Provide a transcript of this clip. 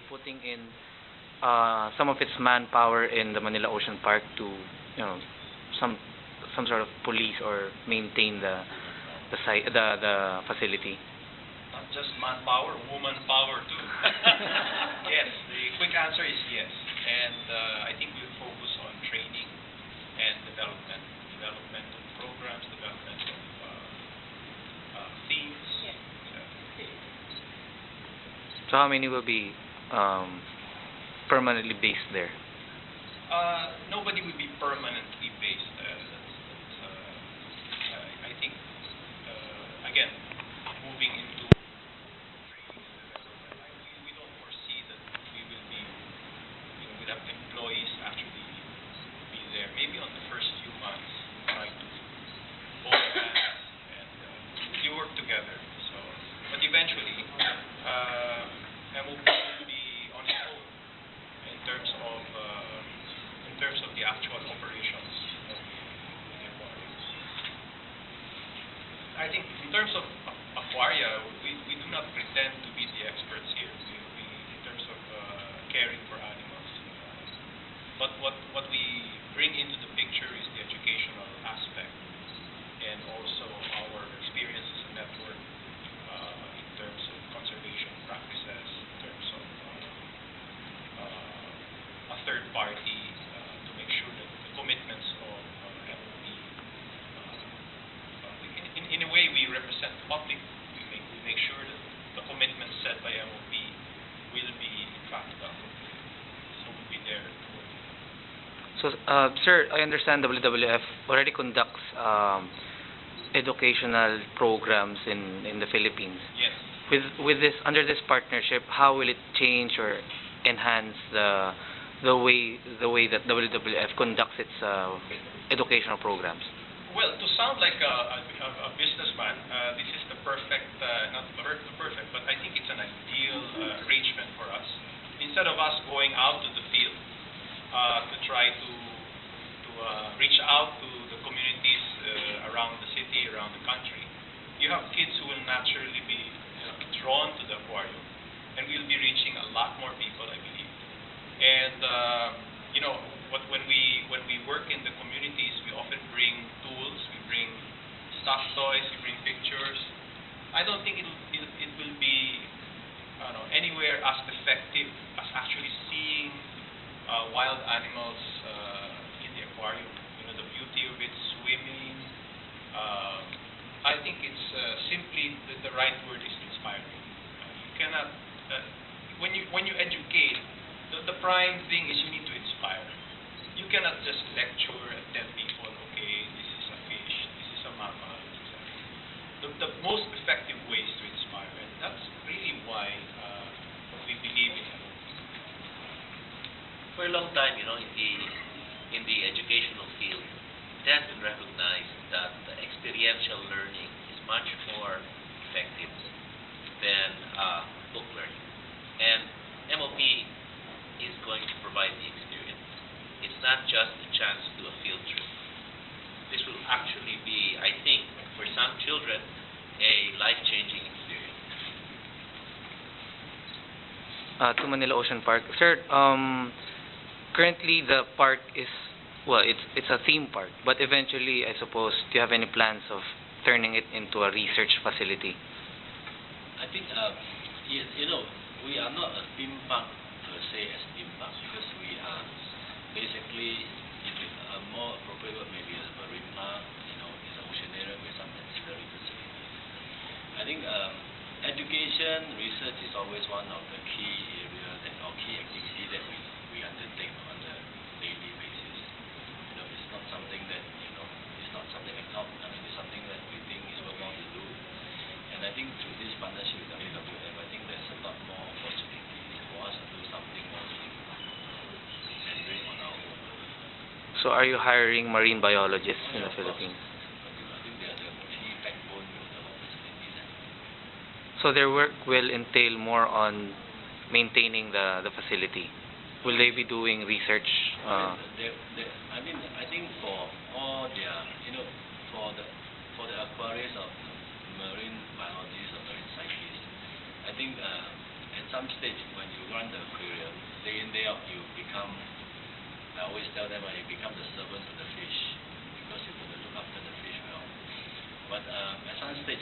putting in some of its manpower in the Manila Ocean Park to, some sort of police or maintain the site, the facility? Not just manpower, woman power too. Yes, the quick answer is yes. And I think we'll focus on training and development of programs, development of themes. Yes. So how many will be permanently based there? Nobody will be permanently based. I think, again, moving into we don't foresee that we will be, we'll have employees actually be there. Maybe on the first few months, try to hold hands and you work together. So, but eventually, MOP will be on its own in terms of the actual operations of the aquarium. I think in terms of aquaria, we do not pretend to be the experts here. We in terms of caring for animals. But what we bring into the picture is the educational aspect and also our experience as a network in terms of conservation practices, in terms of a third party to make sure that the commitments of MOP, in a way we represent the public. We make sure that the commitments set by MOP will be in fact so we'll be there to work. So, sir, I understand WWF already conducts educational programs in the Philippines. Yes. With this, under this partnership, how will it change or enhance the way that WWF conducts its educational programs? Well, to sound like a businessman, this is the perfect, not the perfect, but I think it's an ideal arrangement for us. Instead of us going out to the field to try to reach out to the communities around the city, around the country, you have kids who will naturally be drawn to the aquarium, and we'll be reaching a lot more people, I believe. And when we work in the communities, we often bring tools, we bring stuffed toys, we bring pictures. I don't think it will be anywhere as effective as actually seeing wild animals in the aquarium. The beauty of it, swimming. I think it's simply the right word is inspiring. You cannot when you educate, the prime thing is you need to inspire. You cannot just lecture and tell people, okay, this is a fish, this is a mammal. The most effective way is to inspire, and that's really why we believe in it. For a long time, in the educational field, it has been recognized that the experiential learning is much more effective than book learning. And MOP is going to provide the experience. It's not just a chance to do a field trip. This will actually be, I think, for some children, a life-changing experience. To Manila Ocean Park. Sir, currently the park is, well, it's a theme park, but eventually, I suppose, do you have any plans of turning it into a research facility? I think, we are not a theme park per se as theme park, because we are basically, more appropriate word maybe a marine park, in the ocean area with some ancillary facilities. I think education, research is always one of the key areas or key activity that we undertake on a daily basis. It's not something that, it's not something like it's something that we think is worthwhile to do. And I think through this partnership with WWF, I think there's a lot more opportunities for us to do something more meaningful and bring on our own. So are you hiring marine biologists in the Philippines? I think they are the key backbone of the whole facilities. So their work will entail more on maintaining the facility. Will they be doing research? I think for all their, for the aquariums of marine biologists or marine scientists, I think at some stage when you run the aquarium, day in, day out, you become, I always tell them, you become the servant to the fish because you're going to look after the fish well. But at some stage